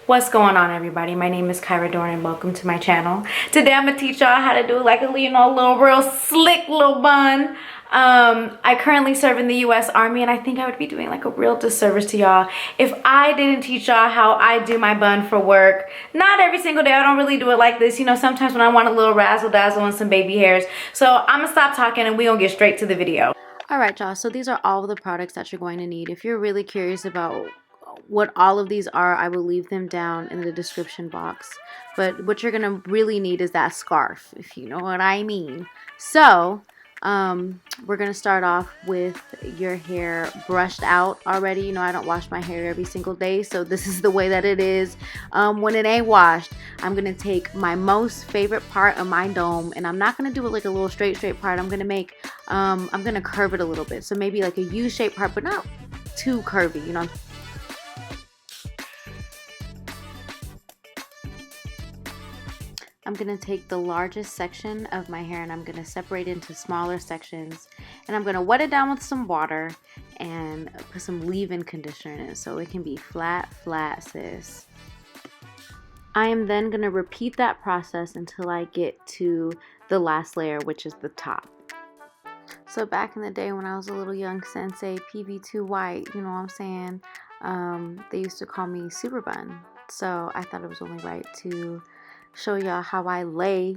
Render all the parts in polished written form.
What's going on, everybody? My name is Kyra Dorn and welcome to my channel. Today I'm gonna teach y'all how to do like a little real slick little bun. I currently serve in the US Army and I think I would be doing like a real disservice to y'all if I didn't teach y'all how I do my bun for work. Not every single day, I don't really do it like this. You know, sometimes when I want a little razzle dazzle and some baby hairs. So I'm gonna stop talking and we gonna get straight to the video. All right, y'all, so these are all of the products that you're going to need. If you're really curious about what all of these are, I will leave them down in the description box. But what you're gonna really need is that scarf, if you know what I mean. So we're gonna start off with your hair brushed out already. You know, I don't wash my hair every single day, so this is the way that it is when it ain't washed. I'm gonna take my most favorite part of my dome, and I'm not gonna do it like a little straight part. I'm gonna curve it a little bit, so maybe like a U-shaped part, but not too curvy, you know. I'm going to take the largest section of my hair and I'm going to separate it into smaller sections, and I'm going to wet it down with some water and put some leave-in conditioner in it so it can be flat, sis. I am then going to repeat that process until I get to the last layer, which is the top. So back in the day when I was a little young sensei, PB2 white, you know what I'm saying, they used to call me Super Bun. So I thought it was only right to show y'all how I lay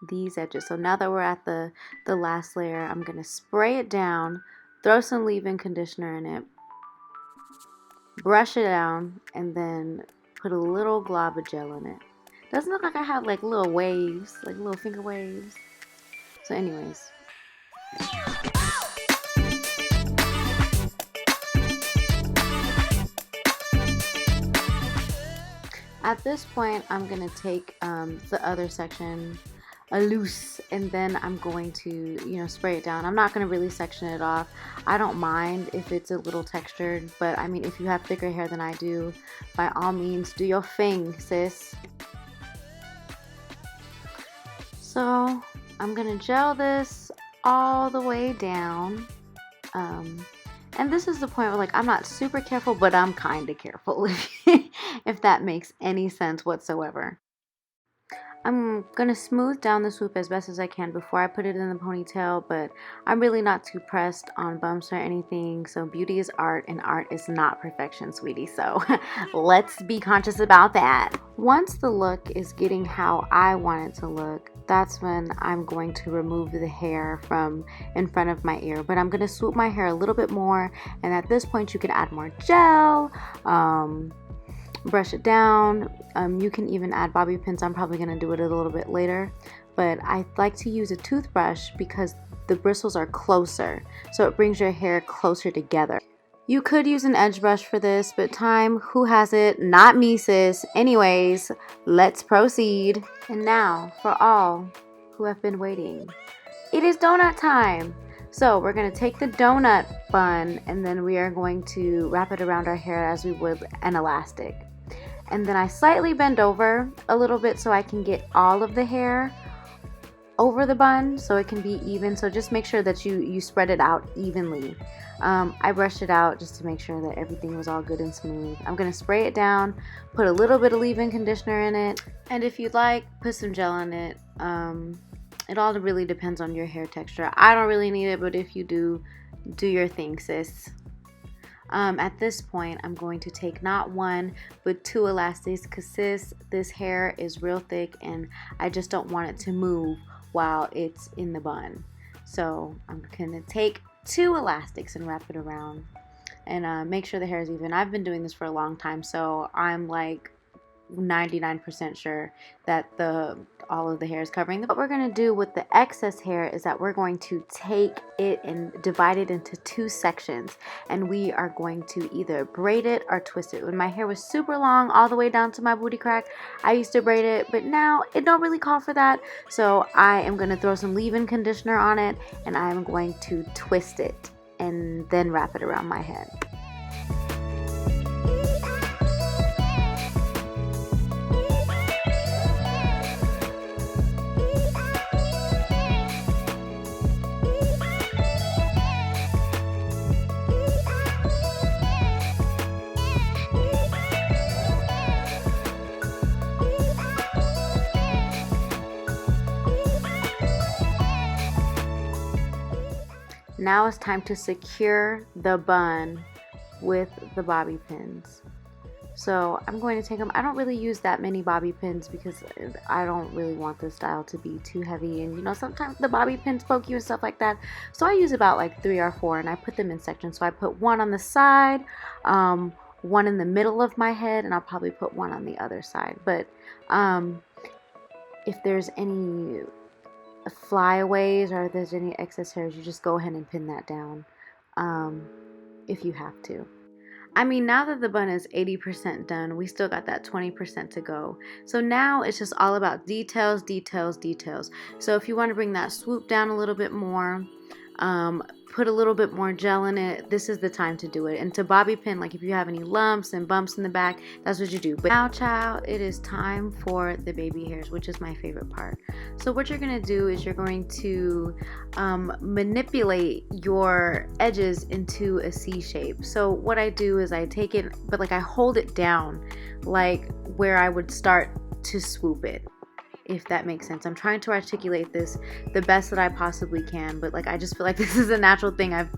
these edges. So now that we're at the last layer, I'm gonna spray it down, throw some leave-in conditioner in it, brush it down, and then put a little glob of gel in it. Doesn't look like I have like little waves, like little finger waves. So anyways, at this point, I'm going to take the other section loose, and then I'm going to, you know, spray it down. I'm not going to really section it off. I don't mind if it's a little textured, but I mean, if you have thicker hair than I do, by all means, do your thing, sis. So I'm going to gel this all the way down. And this is the point where, like, I'm not super careful, but I'm kind of careful, if that makes any sense whatsoever. I'm going to smooth down the swoop as best as I can before I put it in the ponytail, but I'm really not too pressed on bumps or anything. So beauty is art, and art is not perfection, sweetie. So let's be conscious about that. Once the look is getting how I want it to look, that's when I'm going to remove the hair from in front of my ear. But I'm going to swoop my hair a little bit more, and at this point you can add more gel, brush it down. You can even add bobby pins. I'm probably going to do it a little bit later, but I like to use a toothbrush because the bristles are closer, so it brings your hair closer together. You could use an edge brush for this, but who has it? Not me, sis. Anyways, let's proceed. And now, for all who have been waiting, it is donut time. So we're going to take the donut bun, and then we are going to wrap it around our hair as we would an elastic. And then I slightly bend over a little bit so I can get all of the hair over the bun so it can be even. So just make sure that you spread it out evenly. I brushed it out just to make sure that everything was all good and smooth. I'm going to spray it down, put a little bit of leave-in conditioner in it, and if you'd like, put some gel in it. It all really depends on your hair texture. I don't really need it, but if you do your thing, sis. At this point, I'm going to take not one, but 2 elastics, because sis, this hair is real thick and I just don't want it to move while it's in the bun. So I'm going to take 2 elastics and wrap it around and make sure the hair is even. I've been doing this for a long time, so I'm like 99% sure that all of the hair is covering. What we're going to do with the excess hair is that we're going to take it and divide it into 2 sections, and we are going to either braid it or twist it. When my hair was super long all the way down to my booty crack, I used to braid it, but now it don't really call for that. So I am going to throw some leave-in conditioner on it, and I'm going to twist it and then wrap it around my head. Now it's time to secure the bun with the bobby pins. So I'm going to take them. I don't really use that many bobby pins because I don't really want this style to be too heavy, and you know, sometimes the bobby pins poke you and stuff like that. So I use about like 3 or 4, and I put them in sections. So I put one on the side, one in the middle of my head, and I'll probably put one on the other side. But if there's any flyaways or if there's any excess hairs, you just go ahead and pin that down if you have to. I mean, now that the bun is 80% done, we still got that 20% to go. So now it's just all about details, details, details. So if you want to bring that swoop down a little bit more, put a little bit more gel in it, this is the time to do it. And to bobby pin, like if you have any lumps and bumps in the back, that's what you do. But now, child, it is time for the baby hairs, which is my favorite part. So what you're going to do is you're going to manipulate your edges into a C shape. So what I do is I take it, but like I hold it down like where I would start to swoop it, if that makes sense. I'm trying to articulate this the best that I possibly can, but like I just feel like this is a natural thing. I've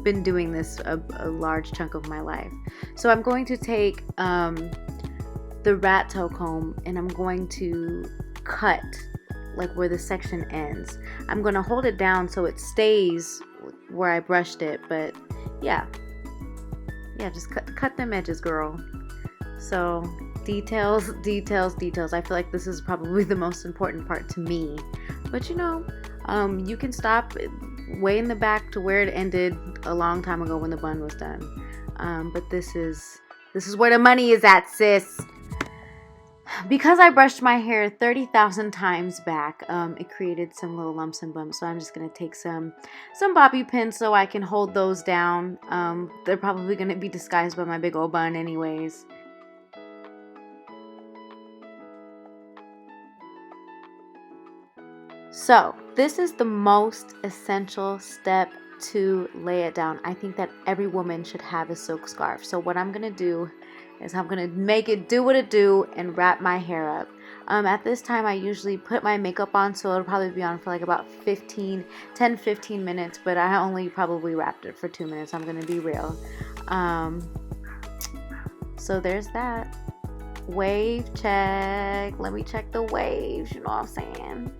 been doing this a large chunk of my life. So I'm going to take the rat tail comb and I'm going to cut like where the section ends. I'm going to hold it down so it stays where I brushed it, but yeah, just cut them edges, girl. So details, details, details. I feel like this is probably the most important part to me. But you know, you can stop way in the back to where it ended a long time ago when the bun was done. But this is where the money is at, sis. Because I brushed my hair 30,000 times back, it created some little lumps and bumps. So I'm just gonna take some bobby pins so I can hold those down. They're probably gonna be disguised by my big old bun anyways. So this is the most essential step to lay it down. I think that every woman should have a silk scarf. So what I'm going to do is I'm going to make it do what it do and wrap my hair up. At this time, I usually put my makeup on, so it'll probably be on for like about 10-15 minutes, but I only probably wrapped it for 2 minutes. I'm going to be real. So there's that. Wave check. Let me check the waves, you know what I'm saying?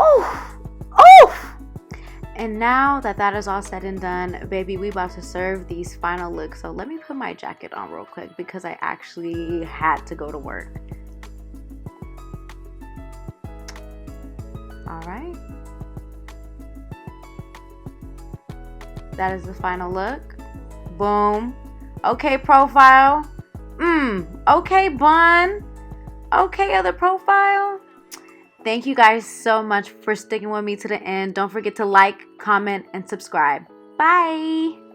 Oh! And now that is all said and done, baby, we about to serve these final looks. So let me put my jacket on real quick because I actually had to go to work. All right. That is the final look. Boom. Okay, profile. Okay, bun. Okay, other profile. Thank you guys so much for sticking with me to the end. Don't forget to like, comment, and subscribe. Bye!